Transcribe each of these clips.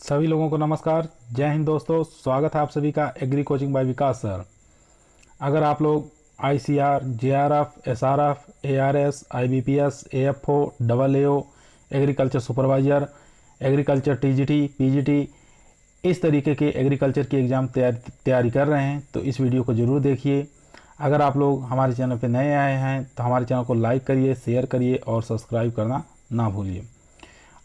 सभी लोगों को नमस्कार। जय हिंद दोस्तों, स्वागत है आप सभी का एग्री कोचिंग बाय विकास सर। अगर आप लोग ICR, JRF, SRF, ARS, IBPS, AFO, AAO, agriculture supervisor, agriculture TGT, PGT इस तरीके के एग्रीकल्चर की एग्ज़ाम तैयारी कर रहे हैं तो इस वीडियो को ज़रूर देखिए। अगर आप लोग हमारे चैनल पर नए आए हैं तो हमारे चैनल को लाइक करिए, शेयर करिए और सब्सक्राइब करना ना भूलिए।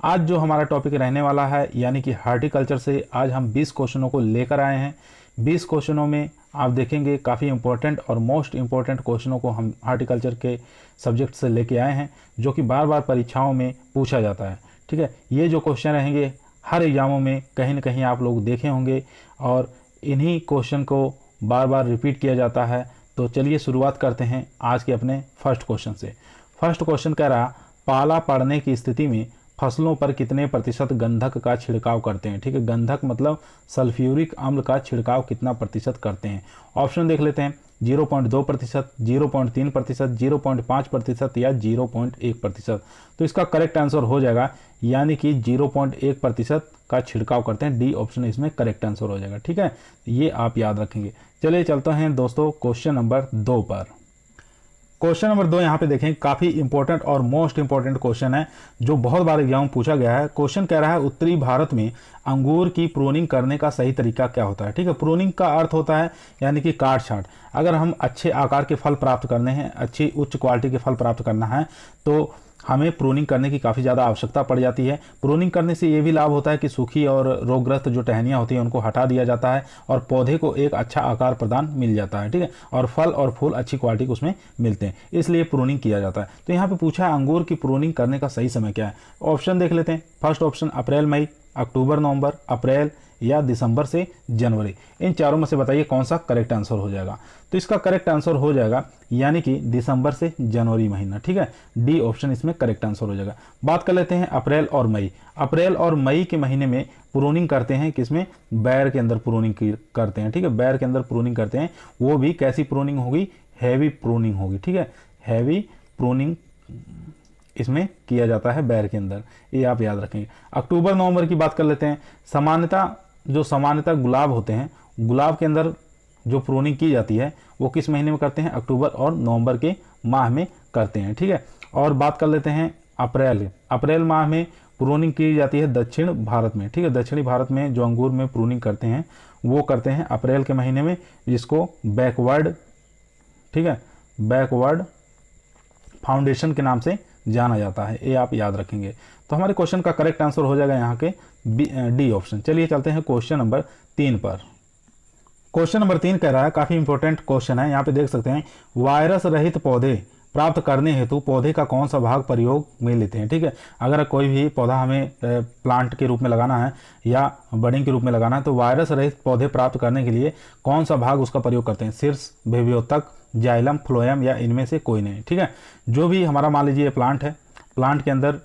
आज जो हमारा टॉपिक रहने वाला है यानी कि हार्टिकल्चर से आज हम 20 क्वेश्चनों को लेकर आए हैं। 20 क्वेश्चनों में आप देखेंगे काफ़ी इंपॉर्टेंट और मोस्ट इंपॉर्टेंट क्वेश्चनों को हम हार्टिकल्चर के सब्जेक्ट से लेके आए हैं, जो कि बार बार परीक्षाओं में पूछा जाता है। ठीक है, ये जो क्वेश्चन रहेंगे हर एग्जामों में कहीं ना कहीं आप लोग देखे होंगे और इन्हीं क्वेश्चन को बार बार रिपीट किया जाता है। तो चलिए शुरुआत करते हैं आज के अपने फर्स्ट क्वेश्चन से। फर्स्ट क्वेश्चन कह रहा, पाला पड़ने की स्थिति में फसलों पर कितने प्रतिशत गंधक का छिड़काव करते हैं। ठीक है, गंधक मतलब सल्फ्यूरिक अम्ल का छिड़काव कितना प्रतिशत करते हैं। ऑप्शन देख लेते हैं, 0.2%, 0.3%, 0.5% या 0.1%। तो इसका करेक्ट आंसर हो जाएगा यानी कि 0.1% का छिड़काव करते हैं। डी ऑप्शन इसमें करेक्ट आंसर हो जाएगा। ठीक है, ये आप याद रखेंगे। चलिए चलते हैं दोस्तों क्वेश्चन नंबर 2 पर। क्वेश्चन नंबर 2 यहाँ पे देखें, काफ़ी इंपॉर्टेंट और मोस्ट इंपॉर्टेंट क्वेश्चन है जो बहुत बार एग्जाम में पूछा गया है। क्वेश्चन कह रहा है, उत्तरी भारत में अंगूर की प्रूनिंग करने का सही तरीका क्या होता है। ठीक है, प्रूनिंग का अर्थ होता है यानी कि काट छांट। अगर हम अच्छे आकार के फल प्राप्त करने हैं, अच्छी उच्च क्वालिटी के फल प्राप्त करना है तो हमें प्रूनिंग करने की काफ़ी ज़्यादा आवश्यकता पड़ जाती है। प्रूनिंग करने से ये भी लाभ होता है कि सूखी और रोगग्रस्त जो टहनियाँ होती हैं उनको हटा दिया जाता है और पौधे को एक अच्छा आकार प्रदान मिल जाता है। ठीक है, और फल और फूल अच्छी क्वालिटी के उसमें मिलते हैं, इसलिए प्रूनिंग किया जाता है। तो यहाँ पे पूछा है अंगूर की प्रूनिंग करने का सही समय क्या है। ऑप्शन देख लेते हैं। फर्स्ट ऑप्शन अप्रैल मई, अक्टूबर नवंबर, अप्रैल या दिसंबर से जनवरी। इन चारों में से बताइए कौन सा करेक्ट आंसर हो जाएगा। तो इसका करेक्ट आंसर हो जाएगा यानी कि दिसंबर से जनवरी महीना। ठीक है, डी ऑप्शन इसमें करेक्ट आंसर हो जाएगा। बात कर लेते हैं अप्रैल और मई। अप्रैल और मई के महीने में प्रूनिंग करते हैं, किसमें, बैर के अंदर प्रूनिंग करते हैं। ठीक है, बैर के अंदर प्रूनिंग करते हैं। वो भी कैसी प्रूनिंग होगी, हैवी प्रूनिंग होगी। ठीक है, हैवी प्रूनिंग इसमें किया जाता है बैर के अंदर, ये आप याद रखेंगे। अक्टूबर नवंबर की बात कर लेते हैं। सामान्यतः गुलाब होते हैं, गुलाब के अंदर जो प्रूनिंग की जाती है वो किस महीने में करते हैं, अक्टूबर और नवंबर के माह में करते हैं। ठीक है, और बात कर लेते हैं अप्रैल माह में प्रूनिंग की जाती है दक्षिण भारत में। ठीक है, दक्षिणी भारत में जो अंगूर में प्रूनिंग करते हैं वो करते हैं अप्रैल के महीने में, जिसको बैकवर्ड, ठीक है, बैकवर्ड फाउंडेशन के नाम से जाना जाता है, ये आप याद रखेंगे। तो हमारे क्वेश्चन का करेक्ट आंसर हो जाएगा यहाँ के डी ऑप्शन। चलिए चलते हैं क्वेश्चन नंबर 3 पर। क्वेश्चन नंबर 3 कह रहा है, काफी इंपॉर्टेंट क्वेश्चन है। यहाँ पे देख सकते हैं, वायरस रहित पौधे प्राप्त करने हेतु पौधे का कौन सा भाग प्रयोग में लेते हैं। ठीक है, अगर कोई भी पौधा हमें प्लांट के रूप में लगाना है या बडिंग के रूप में लगाना है तो वायरस रहित पौधे प्राप्त करने के लिए कौन सा भाग उसका प्रयोग करते हैं, शीर्ष, विभ्योतक, जाइलम, फ्लोएम या इनमें से कोई नहीं। ठीक है, जो भी हमारा मान लीजिए प्लांट है, प्लांट के अंदर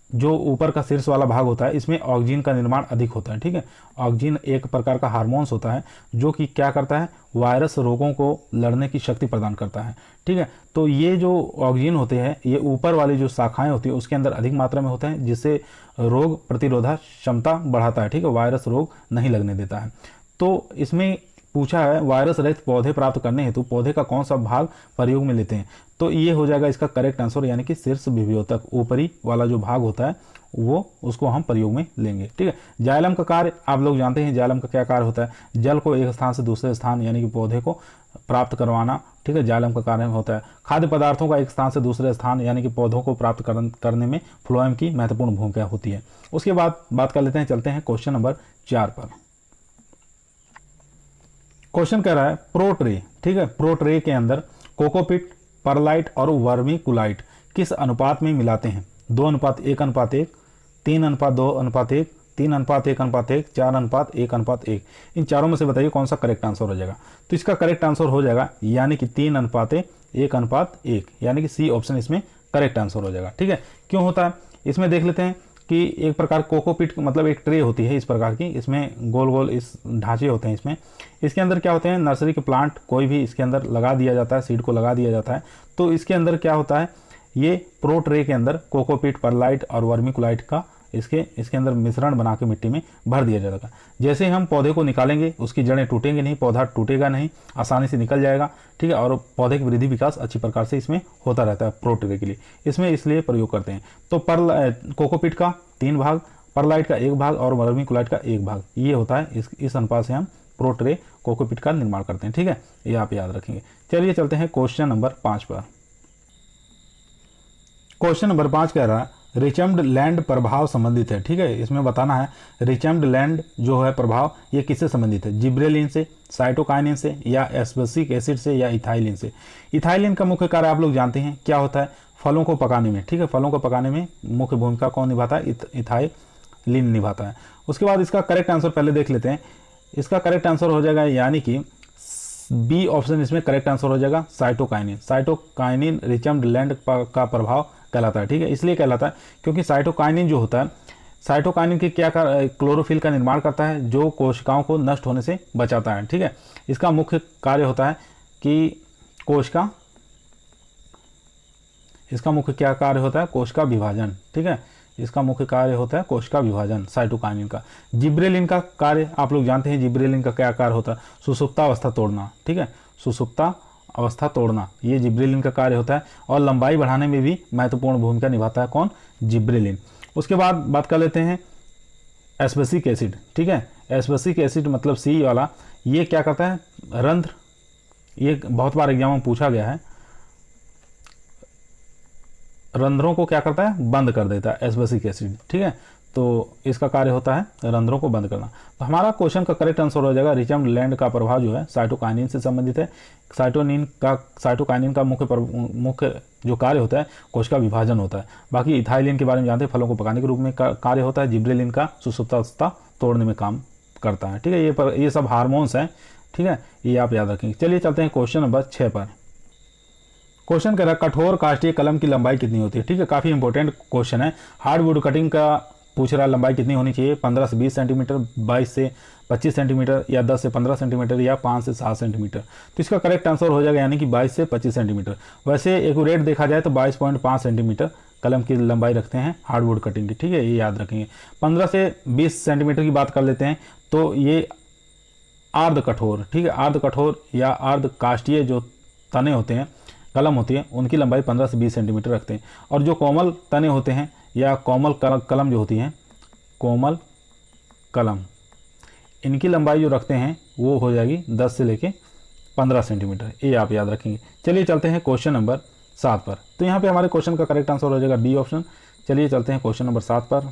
जो ऊपर का शीर्ष वाला भाग होता है इसमें ऑक्सीजन का निर्माण अधिक होता है। ठीक है, ऑक्सीजन एक प्रकार का हार्मोन्स होता है जो कि क्या करता है, वायरस रोगों को लड़ने की शक्ति प्रदान करता है। ठीक है, तो ये जो ऑक्सीजन होते हैं ये ऊपर वाली जो शाखाएं होती है उसके अंदर अधिक मात्रा में होते हैं, जिससे रोग प्रतिरोधक क्षमता बढ़ाता है। ठीक है, वायरस रोग नहीं लगने देता है। तो इसमें पूछा है वायरस रहित पौधे प्राप्त करने हेतु पौधे का कौन सा भाग प्रयोग में लेते हैं, तो ये हो जाएगा इसका करेक्ट आंसर यानी कि शीर्ष विभ्योतक, ऊपरी वाला जो भाग होता है वो उसको हम प्रयोग में लेंगे। ठीक है, जाइलम का कार्य आप लोग जानते हैं, जाइलम का क्या कार्य होता है, जल को एक स्थान से दूसरे स्थान यानी कि पौधे को प्राप्त करवाना। ठीक है, जाइलम का कार्य होता है। खाद्य पदार्थों का एक स्थान से दूसरे स्थान यानी कि पौधों को प्राप्त करने में फ्लोएम की महत्वपूर्ण भूमिका होती है। उसके बाद बात कर लेते हैं, चलते हैं क्वेश्चन नंबर 4 पर। क्वेश्चन कह रहा है प्रो ट्रे। ठीक है, प्रो ट्रे के अंदर कोकोपीट, परलाइट और वर्मीकुलाइट किस अनुपात में मिलाते हैं, 2:1:1, 3:2:1, 3:1:1, 4:1:1। इन चारों में से बताइए कौन सा करेक्ट आंसर हो जाएगा। तो इसका करेक्ट आंसर हो जाएगा यानी कि 3:1:1 यानी कि सी ऑप्शन इसमें करेक्ट आंसर हो जाएगा। ठीक है, क्यों होता है इसमें देख लेते हैं कि एक प्रकार कोकोपीट मतलब एक ट्रे होती है इस प्रकार की, इसमें गोल गोल इस ढांचे होते हैं। इसमें इसके अंदर क्या होते हैं, नर्सरी के प्लांट कोई भी इसके अंदर लगा दिया जाता है, सीड को लगा दिया जाता है। तो इसके अंदर क्या होता है, ये प्रो ट्रे के अंदर कोकोपीट, परलाइट और वर्मीकुलाइट का इसके अंदर मिश्रण बना के मिट्टी में भर दिया जाएगा। जैसे ही हम पौधे को निकालेंगे उसकी जड़ें टूटेंगे नहीं, पौधा टूटेगा नहीं, आसानी से निकल जाएगा, ठीक है। और पौधे की वृद्धि विकास अच्छी प्रकार से इसमें होता रहता है प्रोट्रे के लिए, इसमें इसलिए प्रयोग करते हैं। तो कोकोपीट का 3 भाग, परलाइट का 1 भाग और वर्मीकुलाइट का 1 भाग, ये होता है। इस अनुपात से हम प्रोट्रे कोकोपीट का निर्माण करते हैं, ठीक है, ये आप याद रखेंगे। चलिए चलते हैं क्वेश्चन नंबर 5 पर। क्वेश्चन नंबर 5 कह रहा है रिचम्ड लैंड प्रभाव संबंधित है, ठीक है। इसमें बताना है रिचम्ड लैंड जो है प्रभाव ये किससे संबंधित है, जिब्रेलिन से, साइटोकाइनिन से, या एस्बेसिक एसिड से, या इथाइलिन से। इथाइलिन का मुख्य कार्य आप लोग जानते हैं क्या होता है, फलों को पकाने में, ठीक है, फलों को पकाने में मुख्य भूमिका कौन निभाता है, इथाइलिन निभाता है। उसके बाद इसका करेक्ट आंसर पहले देख लेते हैं। इसका करेक्ट आंसर हो जाएगा यानी कि बी ऑप्शन इसमें करेक्ट आंसर हो जाएगा, साइटोकाइनिन। साइटोकाइनिन रिचम्ड लैंड का प्रभाव कहलाता है, ठीक है। इसलिए कहलाता है क्योंकि साइटोकाइनिन जो होता है, साइटोकाइनिन के क्या क्लोरोफिल का निर्माण करता है जो कोशिकाओं को नष्ट होने से बचाता है, ठीक है। इसका मुख्य कार्य होता है कि इसका मुख्य क्या कार्य होता है, कोशिका विभाजन, ठीक है। इसका मुख्य कार्य होता है कोशिका विभाजन साइटोकाइनिन का। जिब्रेलिन का कार्य आप लोग जानते हैं, जिब्रेलिन का क्या कार्य होता है, सुसुप्ता अवस्था तोड़ना, ठीक है, सुसुप्ता अवस्था तोड़ना, ये जिब्रेलिन का कार्य होता है। और लंबाई बढ़ाने में भी महत्वपूर्ण भूमिका निभाता है कौन, जिब्रेलिन। उसके बाद बात कर लेते हैं एस्बेसिक एसिड, ठीक है। एस्बेसिक एसिड मतलब सी वाला, ये क्या करता है, रंध्र, ये बहुत बार एग्जाम में पूछा गया है, रंध्रों को क्या करता है, बंद कर देता है एस्बेसिक एसिड, ठीक है। तो इसका कार्य होता है रंध्रों को बंद करना। तो हमारा क्वेश्चन का करेक्ट आंसर हो जाएगा रिचम्ड लैंड का प्रभाव जो है साइटोकाइनिन से संबंधित है। साइटोकाइनिन का मुख्य जो कार्य होता है कोशिका विभाजन होता है। बाकी इथाइलिन के बारे में जानते हैं, फलों को पकाने के रूप में कार्य होता है। जिब्रेलिन का सुसुप्तावस्था तोड़ने में काम करता है, ठीक है। ये सब हार्मोन्स हैं, ठीक है, ये आप याद रखेंगे। चलिए चलते हैं क्वेश्चन नंबर 6 पर। क्वेश्चन कह रहा है कठोर काष्ठीय कलम की लंबाई कितनी होती है, ठीक है। काफी इंपॉर्टेंट क्वेश्चन है। हार्डवुड कटिंग का पूछ रहा है लंबाई कितनी होनी चाहिए, 15 से 20 सेंटीमीटर, 22 से 25 सेंटीमीटर, या 10 से 15 सेंटीमीटर, या 5 से 7 सेंटीमीटर। तो इसका करेक्ट आंसर हो जाएगा यानी कि 22 से 25 सेंटीमीटर। वैसे एक्यूरेट देखा जाए तो 22.5 सेंटीमीटर कलम की लंबाई रखते हैं हार्डवुड कटिंग की, ठीक है, ये याद रखेंगे। 15 से 20 सेंटीमीटर की बात कर लेते हैं तो ये आर्ध कठोर, ठीक है, आर्ध कठोर या आर्ध काष्ठीय जो तने होते हैं, कलम होती है, उनकी लंबाई 15 से 20 सेंटीमीटर रखते हैं। और जो कोमल तने होते हैं या कोमल कलम जो होती हैं, कोमल कलम, इनकी लंबाई जो रखते हैं वो हो जाएगी 10 से लेके 15 सेंटीमीटर, ये आप याद रखेंगे। चलिए चलते हैं क्वेश्चन नंबर 7 पर। तो यहाँ पे हमारे क्वेश्चन का करेक्ट आंसर हो जाएगा बी ऑप्शन। चलिए चलते हैं क्वेश्चन नंबर 7 पर।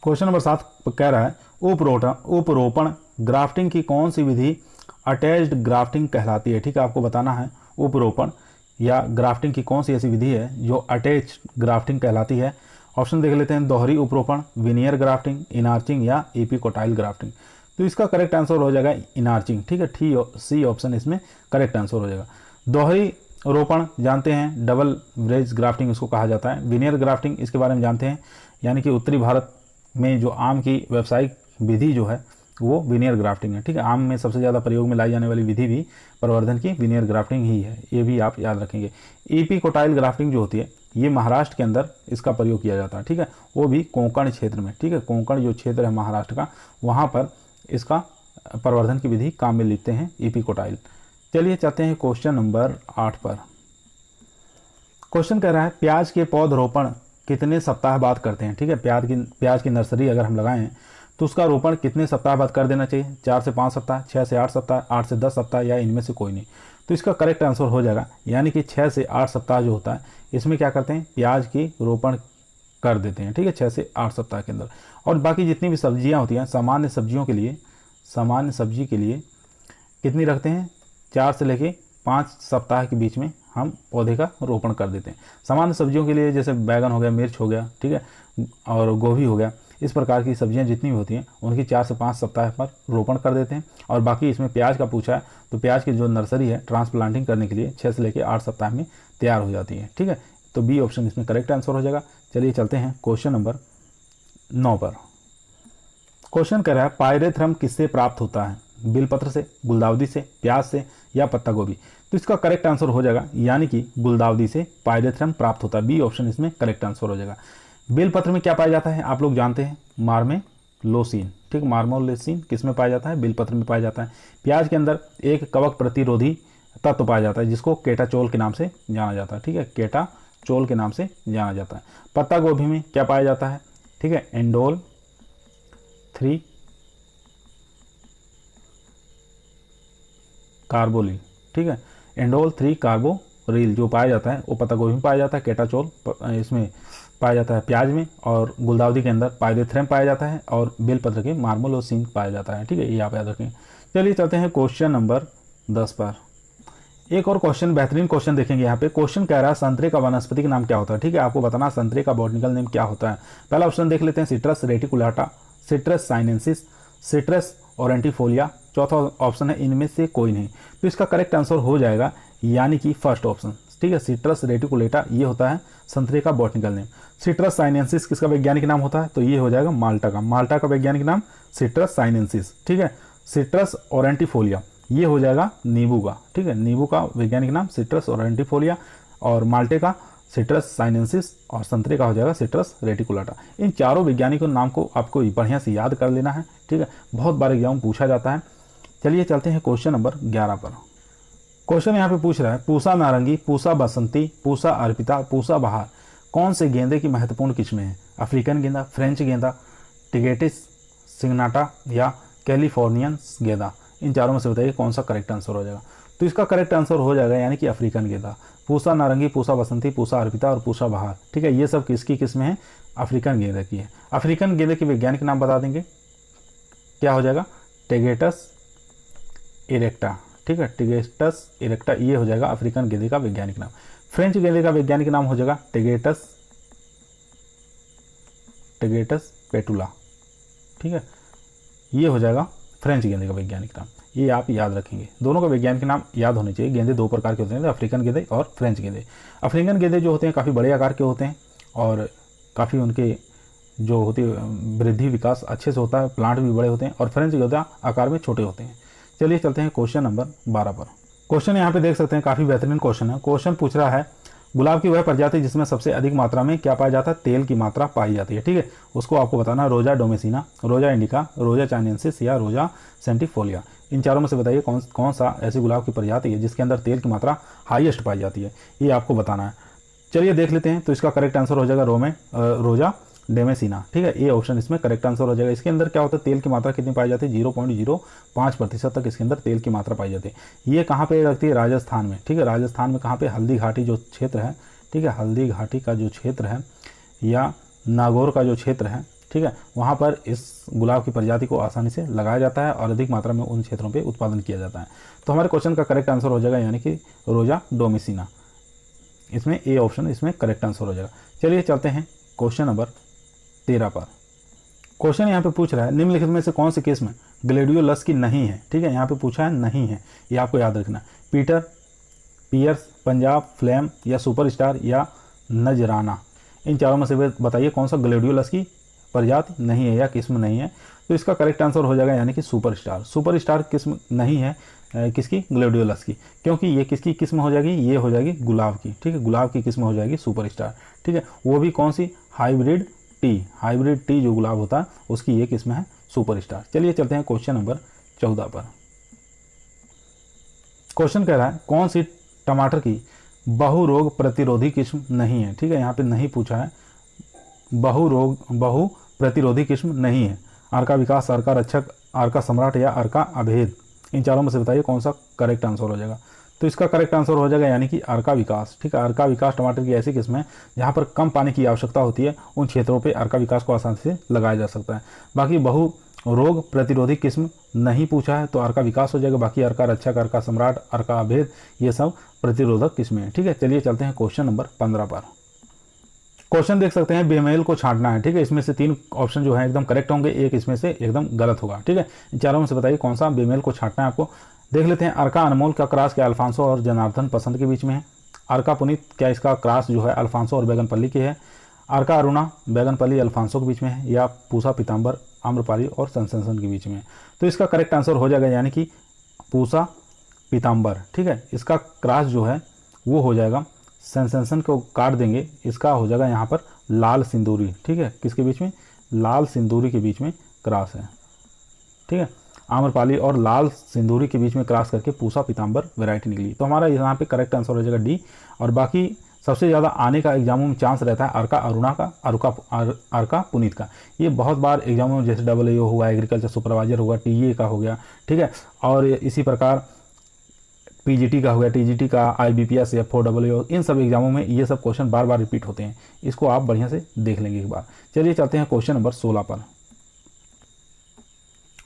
क्वेश्चन नंबर 7 कह रहा है उपरोपण ग्राफ्टिंग की कौन सी विधि अटैच्ड ग्राफ्टिंग कहलाती है, ठीक है। आपको बताना है उपरोपण या ग्राफ्टिंग की कौन सी ऐसी विधि है जो अटैच ग्राफ्टिंग कहलाती है। ऑप्शन देख लेते हैं, दोहरी उपरोपण, विनियर ग्राफ्टिंग, इनार्चिंग, या एपिकोटाइल ग्राफ्टिंग। तो इसका करेक्ट आंसर हो जाएगा इनार्चिंग, ठीक है, सी ऑप्शन इसमें करेक्ट आंसर हो जाएगा। दोहरी रोपण जानते हैं, डबल ब्रेज ग्राफ्टिंग इसको कहा जाता है। विनियर ग्राफ्टिंग इसके बारे में जानते हैं, यानी कि उत्तरी भारत में जो आम की व्यावसायिक विधि जो है वो विनियर ग्राफ्टिंग है, ठीक है। आम में सबसे ज़्यादा प्रयोग में लाई जाने वाली विधि भी प्रवर्धन की विनियर ग्राफ्टिंग ही है, ये भी आप याद रखेंगे। एपिकोटाइल ग्राफ्टिंग जो होती है ये महाराष्ट्र के अंदर इसका प्रयोग किया जाता है, ठीक है, वो भी कोंकण क्षेत्र में, ठीक है। कोंकण जो क्षेत्र है महाराष्ट्र का, वहाँ पर इसका प्रवर्धन की विधि काम में लेते हैं एपिकोटाइल। चलिए चलते हैं क्वेश्चन नंबर 8 पर। क्वेश्चन कह रहा है प्याज के पौधरोपण कितने सप्ताह बाद करते हैं, ठीक है। प्याज की नर्सरी अगर हम लगाएं तो उसका रोपण कितने सप्ताह बाद कर देना चाहिए, 4 से 5 सप्ताह, 6 से 8 सप्ताह, 8 से 10 सप्ताह, या इनमें से कोई नहीं। तो इसका करेक्ट आंसर हो जाएगा यानी कि 6 से 8 सप्ताह जो होता है इसमें क्या करते हैं, प्याज की रोपण कर देते हैं, ठीक है, 6 से 8 सप्ताह के अंदर। और बाकी जितनी भी सब्जियां होती हैं, सामान्य सब्जी के लिए कितनी रखते हैं, 4 से लेके 5 सप्ताह के बीच में हम पौधे का रोपण कर देते हैं। सामान्य सब्जियों के लिए जैसे बैगन हो गया, मिर्च हो गया, ठीक है, और गोभी हो गया, इस प्रकार की सब्जियां जितनी भी होती हैं उनकी 4 से 5 सप्ताह पर रोपण कर देते हैं। और बाकी इसमें प्याज का पूछा है तो प्याज की जो नर्सरी है ट्रांसप्लांटिंग करने के लिए 6 से लेकर 8 सप्ताह में तैयार हो जाती है, ठीक है। तो बी ऑप्शन इसमें करेक्ट आंसर हो जाएगा। चलिए चलते हैं क्वेश्चन नंबर 9 पर। क्वेश्चन कह रहा है पायरेथ्रम किससे प्राप्त होता है, बिलपत्र से, गुलदाउदी से, प्याज से, या पत्ता गोभी। तो इसका करेक्ट आंसर हो जाएगा यानी कि गुलदाउदी से पायरेथ्रम प्राप्त होता है, बी ऑप्शन इसमें करेक्ट आंसर हो जाएगा। बेलपत्र में क्या पाया जाता है आप लोग जानते हैं, मार्मेलोसिन, ठीक, मार्मेलोसिन किस में पाया जाता है, बेलपत्र में पाया जाता है। प्याज के अंदर एक कवक प्रतिरोधी तत्व पाया जाता है जिसको केटाचोल के नाम से जाना जाता है, ठीक है, केटाचोल के नाम से जाना जाता है। पत्ता गोभी में क्या पाया जाता है, ठीक है, एंडोल 3 कार्बोलिल, ठीक है, एंडोल 3 कार्बोरिल जो पाया जाता है वो पत्ता गोभी में पाया जाता है, केटाचोल इसमें पाया जाता है प्याज में, और गुलदाउदी के अंदर पायरेथ्रम पाया जाता है, और बेलपत्र के मार्मेलोसिन पाया जाता है, ठीक है, ये आप याद रखें। चलिए चलते हैं क्वेश्चन नंबर 10 पर। एक और क्वेश्चन, बेहतरीन क्वेश्चन देखेंगे यहाँ पे। क्वेश्चन कह रहा है संतरे का वानस्पतिक नाम क्या होता है, ठीक है, आपको बताना संतरे का बॉटनिकल नेम क्या होता है। पहला ऑप्शन देख लेते हैं, citrus reticulata, citrus sinensis, citrus aurantifolia. चौथा ऑप्शन है इनमें से कोई नहीं। तो इसका करेक्ट आंसर हो जाएगा यानी कि फर्स्ट ऑप्शन, ठीक है, सिट्रस रेटिकुलेटा, ये होता है संतरे का बॉटनिकल नेम। सिट्रस साइनेंसिस किसका वैज्ञानिक नाम होता है, तो ये हो जाएगा माल्टा का वैज्ञानिक नाम सिट्रस साइनेंसिस, ठीक है। सिट्रस ओरेंटिफोलिया ये हो जाएगा नींबू का, ठीक है, नींबू का वैज्ञानिक नाम सिट्रस ओरेंटिफोलिया, और माल्टे का सिट्रस साइनेंसिस, और संतरे का हो जाएगा सिट्रस रेटिकुलाटा। इन चारों वैज्ञानिकों नाम को आपको बढ़िया से याद कर लेना है, ठीक है, बहुत बार एग्जाम पूछा जाता है। चलिए चलते हैं क्वेश्चन नंबर 11 पर। क्वेश्चन यहाँ पे पूछ रहा है पूसा नारंगी, पूसा बसंती, पूसा अर्पिता, पूसा बहार कौन से गेंदे की महत्वपूर्ण किस्में हैं। अफ्रीकन गेंदा, फ्रेंच गेंदा, टिगेटिस सिग्नाटा या कैलिफोर्नियन गेंदा। इन चारों में से बताइए कौन सा करेक्ट आंसर हो जाएगा। तो इसका करेक्ट आंसर हो जाएगा यानी कि अफ्रीकन गेंदा। पूसा नारंगी, पूसा बसंती, पूसा अर्पिता और पूसा बहार, ठीक है, ये सब किसकी किस्में हैं, अफ्रीकन गेंदे की है। अफ्रीकन गेंदे के वैज्ञानिक नाम बता देंगे, क्या हो जाएगा, टेगेटस इरेक्टा, ठीक है, टिगेटस इरेक्टा, ये हो जाएगा अफ्रीकन गेंदे का वैज्ञानिक नाम। फ्रेंच गेंदे का वैज्ञानिक नाम हो जाएगा टिगेटस पेटुला, ठीक है, ये हो जाएगा फ्रेंच गेंदे का वैज्ञानिक नाम। ये आप याद रखेंगे, दोनों का वैज्ञानिक नाम याद होने चाहिए। गेंदे दो प्रकार के होते हैं, अफ्रीकन गेंदे और फ्रेंच गेंदे। अफ्रीकन गेंदे जो होते हैं काफ़ी बड़े आकार के होते हैं और काफ़ी उनके जो होती है वृद्धि विकास अच्छे से होता है, प्लांट भी बड़े होते हैं, और फ्रेंच गेंदा आकार में छोटे होते हैं। चलिए चलते हैं क्वेश्चन नंबर 12 पर। क्वेश्चन यहाँ पे देख सकते हैं, काफ़ी बेहतरीन क्वेश्चन है। क्वेश्चन पूछ रहा है गुलाब की वह प्रजाति जिसमें सबसे अधिक मात्रा में क्या पाया जाता है, तेल की मात्रा पाई जाती है, ठीक है, उसको आपको बताना, रोजा डोमेसिना, रोजा इंडिका, रोजा चाइनेंसिस या रोजा सेंटिफोलिया। इन चारों में से बताइए कौन सा ऐसी गुलाब की प्रजाति है जिसके अंदर तेल की मात्रा हाईएस्ट पाई जाती है, ये आपको बताना है। चलिए देख लेते हैं। तो इसका करेक्ट आंसर हो जाएगा रोजा डेमेसिना, ठीक है, ये ऑप्शन इसमें करेक्ट आंसर हो जाएगा। इसके अंदर क्या होता है, तेल की मात्रा कितनी पाई जाती है, 0.05% तक इसके अंदर तेल की मात्रा पाई जाती है। ये कहाँ पे लगती है, राजस्थान में, ठीक है, राजस्थान में कहाँ पे, हल्दी घाटी जो क्षेत्र है, ठीक है, हल्दी घाटी का जो क्षेत्र है या नागौर का जो क्षेत्र है, ठीक है, वहाँ पर इस गुलाब की प्रजाति को आसानी से लगाया जाता है और अधिक मात्रा में उन क्षेत्रों पर उत्पादन किया जाता है। तो हमारे क्वेश्चन का करेक्ट आंसर हो जाएगा यानी कि रोजा डोमेसिना, इसमें ए ऑप्शन इसमें करेक्ट आंसर हो जाएगा। चलिए चलते हैं क्वेश्चन नंबर 13 पर। क्वेश्चन यहाँ पे पूछ रहा है निम्नलिखित में से कौन सी किस्म ग्लेडियोलस की नहीं है, ठीक है, यहाँ पे पूछा है नहीं है, ये आपको याद रखना। पीटर, पियर्स, पंजाब, फ्लेम या सुपरस्टार या नजराना, इन चारों में से बताइए कौन सा ग्लेडियोलस की प्रजाति नहीं है या किस्म नहीं है। तो इसका करेक्ट आंसर हो जाएगा यानी कि सुपरस्टार। सुपरस्टार किस्म नहीं है किसकी, ग्लेडियोलस की, क्योंकि ये किसकी किस्म हो जाएगी, ये हो जाएगी गुलाब की, ठीक है, गुलाब की किस्म हो जाएगी सुपरस्टार, ठीक है, वो भी कौन सी, हाइब्रिड टी जो गुलाब होता है उसकी ये किस्म है सुपरस्टार। चलिए चलते हैं क्वेश्चन नंबर 14 पर। क्वेश्चन कह रहा है कौन सी टमाटर की बहु रोग प्रतिरोधी किस्म नहीं है, ठीक है, यहाँ पे नहीं पूछा है, बहु प्रतिरोधी किस्म नहीं है। अर्का विकास, अर्का रक्षक, अर्का सम्राट या अर्का अभेद, इन चारों में से बताइए कौन सा करेक्ट आंसर हो जाएगा। तो इसका करेक्ट आंसर हो जाएगा यानी कि अर्का विकास, ठीक है, अर्का विकास टमाटर की ऐसी किस्म है जहाँ पर कम पानी की आवश्यकता होती है, उन क्षेत्रों पे अर्का विकास को आसानी से लगाया जा सकता है। बाकी बहु रोग प्रतिरोधी किस्म नहीं पूछा है तो अर्का विकास हो जाएगा। बाकी अर्का रक्षक, अर्का सम्राट, अर्का अभेद, ये सब प्रतिरोधक किस्में हैं, ठीक है। चलिए चलते हैं क्वेश्चन नंबर 15 पर। क्वेश्चन देख सकते हैं बेमेल को छांटना है, ठीक है, इसमें से 3 ऑप्शन जो है एकदम करेक्ट होंगे, एक इसमें से एकदम गलत होगा, ठीक है। इन चारों में से बताइए कौन सा बेमेल को छांटना है आपको। देख लेते हैं। अर्का अनमोल का क्रॉस क्या अल्फांसो और जनार्दन पसंद के बीच में है। अर्का पुनीत क्या इसका क्रॉस जो है अल्फांसो और बैगनपल्ली की है। अर्का अरुणा बैगनपल्ली अल्फांसो के बीच में है, या पूसा पीताम्बर आम्रपाली और सनसनसन के बीच में है। तो इसका करेक्ट आंसर हो जाएगा यानी कि पूसा पीताम्बर, ठीक है। इसका क्रॉस जो है वो हो जाएगा, सनसनसन को काट देंगे, इसका हो जाएगा यहाँ पर लाल सिंदूरी, ठीक है, किसके बीच में, लाल सिंदूरी के बीच में क्रॉस है, ठीक है, आम्रपाली और लाल सिंदूरी के बीच में क्रॉस करके पूसा पीताम्बर वैरायटी निकली। तो हमारा यहाँ पे करेक्ट आंसर हो जाएगा डी। और बाकी सबसे ज़्यादा आने का एग्जामों में चांस रहता है अर्का अरुणा का, अर्का पुनीत का। ये बहुत बार एग्जामों में जैसे AAO हुआ, एग्रीकल्चर सुपरवाइजर हुआ, TA का हो गया, ठीक है, और इसी प्रकार PGT का हो गया, TGT का, IBPS या 4AAO, इन सब एग्जामों में ये सब क्वेश्चन बार बार रिपीट होते हैं। इसको आप बढ़िया से देख लेंगे एक बार। चलिए चलते हैं क्वेश्चन नंबर 16 पर।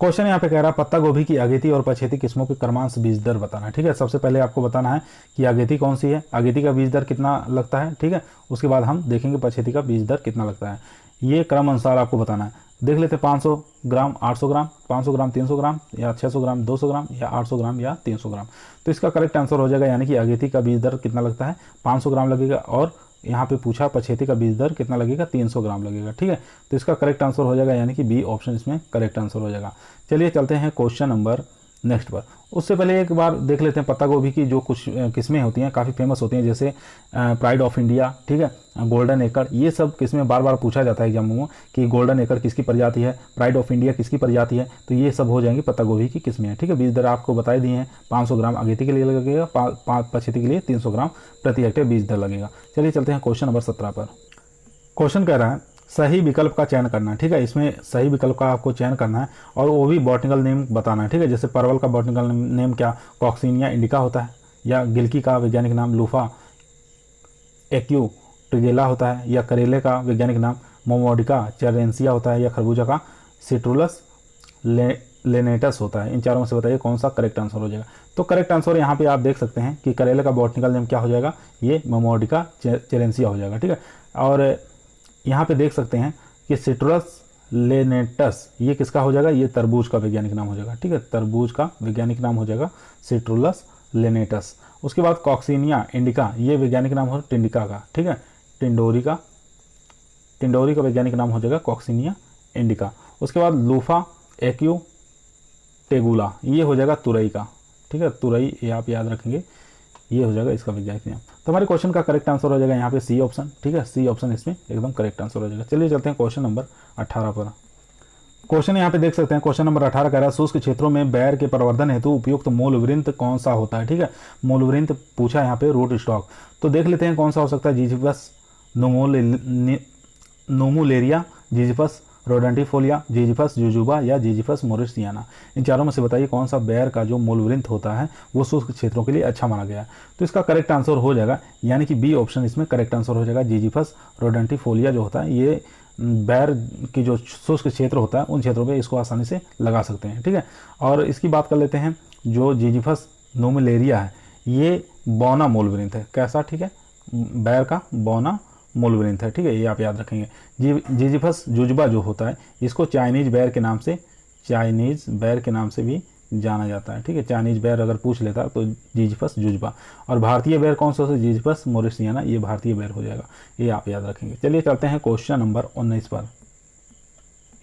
क्वेश्चन यहाँ पे कह रहा है पत्ता गोभी की अगेती और पछेती किस्मों की क्रमांश बीज दर बताना है, ठीक है। सबसे पहले आपको बताना है कि अगेती कौन सी है, अगेती का बीज दर कितना लगता है, ठीक है। उसके बाद हम देखेंगे पछेती का बीज दर कितना लगता है। ये क्रम अनुसार आपको बताना है। देख लेते हैं 500 ग्राम, 800 ग्राम, 500 ग्राम 300 ग्राम, या 600 ग्राम 200 ग्राम, या 800 ग्राम या 300 ग्राम। तो इसका करेक्ट आंसर हो जाएगा, यानी कि अगेती का बीज दर कितना लगता है, 500 ग्राम लगेगा। और यहाँ पे पूछा पछेती का बीज दर कितना लगेगा, 300 ग्राम लगेगा, ठीक है। तो इसका करेक्ट आंसर हो जाएगा, यानी कि बी ऑप्शन इसमें करेक्ट आंसर हो जाएगा। चलिए चलते हैं क्वेश्चन नंबर नेक्स्ट पर। उससे पहले एक बार देख लेते हैं पत्ता गोभी की जो कुछ किस्में होती हैं, काफ़ी फेमस होती हैं, जैसे प्राइड ऑफ इंडिया, ठीक है, गोल्डन एकड़। ये सब किस्में बार बार पूछा जाता है एग्जामों में कि गोल्डन एकड़ किसकी प्रजाति है, प्राइड ऑफ इंडिया किसकी प्रजाति है। तो ये सब हो जाएंगी पत्ता गोभी की किस्में हैं, ठीक है। बीज दर आपको बताई दी हैं, 500 ग्राम अगेती के लिए लगेगा, पछेती के लिए 300 ग्राम प्रति हेक्टेयर बीज दर लगेगा। चलिए चलते हैं क्वेश्चन नंबर 17 पर। क्वेश्चन कह रहा है सही विकल्प का चयन करना है, ठीक है। इसमें सही विकल्प का आपको चयन करना है और वो भी बॉटनिकल नेम बताना है, ठीक है। जैसे परवल का बॉटनिकल नेम क्या, कॉक्सिनिया इंडिका होता है, या गिलकी का वैज्ञानिक नाम लूफा एक्यू ट्रिगेला होता है, या करेले का वैज्ञानिक नाम मोमोडिका चेरेंसिया होता है, या खरबूजा का सिट्रुलस लेनेटस होता है। इन चारों में से बताइए कौन सा करेक्ट आंसर हो जाएगा। तो करेक्ट आंसर यहाँ पे आप देख सकते हैं कि करेले का बॉटनिकल नेम क्या हो जाएगा, ये मोमोडिका चेरेंसिया हो जाएगा, ठीक है। और यहाँ पे देख सकते हैं कि सिट्रुलस लेनेटस ये किसका हो जाएगा, ये तरबूज का वैज्ञानिक नाम हो जाएगा, ठीक है। तरबूज का वैज्ञानिक नाम हो जाएगा सिट्रुलस लेनेटस। उसके बाद कॉक्सिनिया इंडिका ये वैज्ञानिक नाम हो टिंडिका का, ठीक है। टिंडोरी का वैज्ञानिक नाम हो जाएगा कॉक्सिनिया इंडिका। उसके बाद लूफा एक्यू टेगुला ये हो जाएगा तुरई का, ठीक है। तुरई ये आप याद रखेंगे, ये हो जाएगा इसका वैज्ञानिक नाम। तो हमारे क्वेश्चन का करेक्ट आंसर हो जाएगा यहाँ पे सी ऑप्शन, ठीक है। सी ऑप्शन इसमें एकदम करेक्ट आंसर हो जाएगा। चलिए चलते हैं क्वेश्चन नंबर 18 पर। क्वेश्चन यहाँ पे देख सकते हैं, क्वेश्चन नंबर 18 कह रहा है शुष्क क्षेत्रों में बैर के प्रवर्धन हेतु उपयुक्त मूलवृंत कौन सा होता है, ठीक है। मूलवृंत पूछा यहाँ पे रूट स्टॉक। तो देख लेते हैं कौन सा हो सकता है, जिजिफस नोमुलेरिया, जिजिफस रोडेंटिफोलिया, जिजिफस जुजुबा, या जिजिफस मोरिसियाना। इन चारों में से बताइए कौन सा बैर का जो मूलवृंत होता है वो शुष्क क्षेत्रों के लिए अच्छा माना गया है। तो इसका करेक्ट आंसर हो जाएगा, यानी कि बी ऑप्शन इसमें करेक्ट आंसर हो जाएगा। जिजिफस रोडेंटिफोलिया जो होता है ये बैर की जो शुष्क क्षेत्र होता है उन क्षेत्रों पे इसको आसानी से लगा सकते हैं, ठीक है। और इसकी बात कर लेते हैं, जो जिजिफस नोमुलेरिया है ये बौना मूलवृंत है, कैसा, ठीक है, बैर का बौना मूलवृंत है, ठीक है। ये आप याद रखेंगे। जिजिफस जुजुबा जो होता है इसको चाइनीज बैर के नाम से भी जाना जाता है, ठीक है। चाइनीज बैर अगर पूछ लेता तो जिजिफस जुजुबा। और भारतीय बैर कौन सा है, जिजिफस मोरिसियाना, ये भारतीय बैर हो जाएगा, ये आप याद रखेंगे। चलिए चलते हैं क्वेश्चन नंबर 19 पर।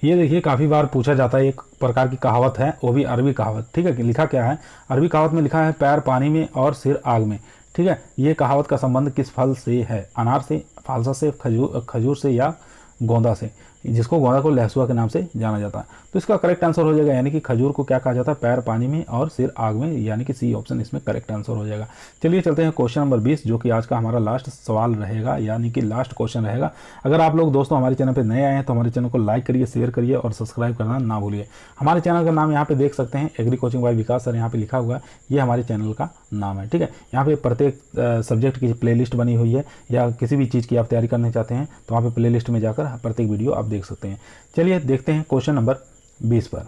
ये देखिए काफ़ी बार पूछा जाता है, एक प्रकार की कहावत है, वो भी अरबी कहावत, ठीक है। लिखा क्या है, अरबी कहावत में लिखा है पैर पानी में और सिर आग में, ठीक है। ये कहावत का संबंध किस फल से है, अनार से, फालसा से, खजूर से, या गोंदा से, जिसको गोंदा को लहसुआ के नाम से जाना जाता है। तो इसका करेक्ट आंसर हो जाएगा, यानी कि खजूर को क्या कहा जाता है, पैर पानी में और सिर आग में, यानी कि सी ऑप्शन इसमें करेक्ट आंसर हो जाएगा। चलिए चलते हैं क्वेश्चन नंबर 20, जो कि आज का हमारा लास्ट सवाल रहेगा, यानी कि लास्ट क्वेश्चन रहेगा। अगर आप लोग दोस्तों हमारे चैनल पर नए आए हैं तो हमारे चैनल को लाइक करिए, शेयर करिए और सब्सक्राइब करना ना भूलिए। हमारे चैनल का नाम यहाँ पे देख सकते हैं, एग्री कोचिंग बाय विकास सर यहाँ पे लिखा हुआ है, ये हमारे चैनल का नाम है, ठीक है। यहाँ पे प्रत्येक सब्जेक्ट की प्लेलिस्ट बनी हुई है, या किसी भी चीज़ की आप तैयारी करना चाहते हैं तो वहाँ पे प्लेलिस्ट में जाकर प्रत्येक वीडियो आप देख सकते हैं। चलिए देखते हैं क्वेश्चन नंबर 20 पर।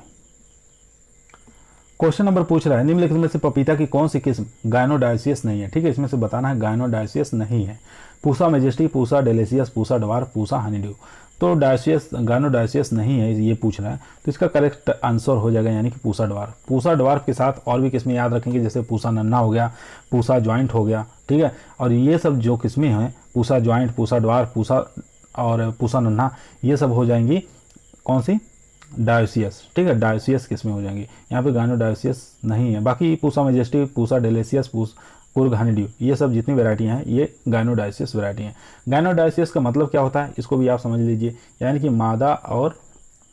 क्वेश्चन नंबर पूछ रहा है निम्नलिखित में से पपीता की कौन सी किस्म गायनोडायोसियस नहीं है, ठीक है। इसमें से बताना है गायनोडायोसियस नहीं है। Pusa majesty, Pusa delicious, Pusa dwarf, Pusa honeydew. तो गायनोडायोसियस नहीं है, ये पूछ रहा है। तो इसका करेक्ट आंसर हो जाएगा, यानी कि पूसा डवार्फ। पूसा डवार्फ के साथ और भी किस्में याद रखेंगे, जैसे पूसा नन्ना हो गया, पूसा ज्वाइंट हो गया, ठीक है। और ये सब जो किस्में हैं, पूसा ज्वाइंट, पूसा डवार्फ, पूसा और पूसा नन्हा, ये सब हो जाएंगी कौन सी, डायोसियस, ठीक है। डायोसियस किस्में हो जाएंगी। यहाँ पे गायनोडायोसियस नहीं है। बाकी पूसा मेजेस्टी, पूसा डेलेसियस, कुर्ग हनीड्यू, ये सब जितनी वैरायटियाँ हैं ये गाइनोडायसियस वैरायटी हैं। गाइनोडायसियस का मतलब क्या होता है इसको भी आप समझ लीजिए, यानी कि मादा और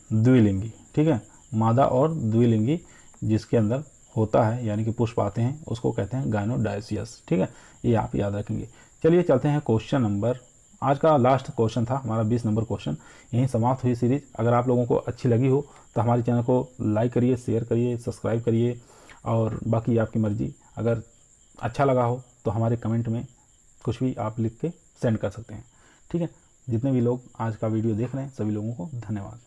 द्विलिंगी, ठीक है, मादा और द्विलिंगी जिसके अंदर होता है यानी कि पुष्प आते हैं उसको कहते हैं गाइनोडायसियस, ठीक है, ये आप याद रखेंगे। चलिए चलते हैं क्वेश्चन नंबर, आज का लास्ट क्वेश्चन था हमारा 20 नंबर क्वेश्चन। यहीं समाप्त हुई सीरीज। अगर आप लोगों को अच्छी लगी हो तो हमारे चैनल को लाइक करिए, शेयर करिए, सब्सक्राइब करिए, और बाकी आपकी मर्जी। अगर अच्छा लगा हो तो हमारे कमेंट में कुछ भी आप लिख के सेंड कर सकते हैं, ठीक है। जितने भी लोग आज का वीडियो देख रहे हैं सभी लोगों को धन्यवाद।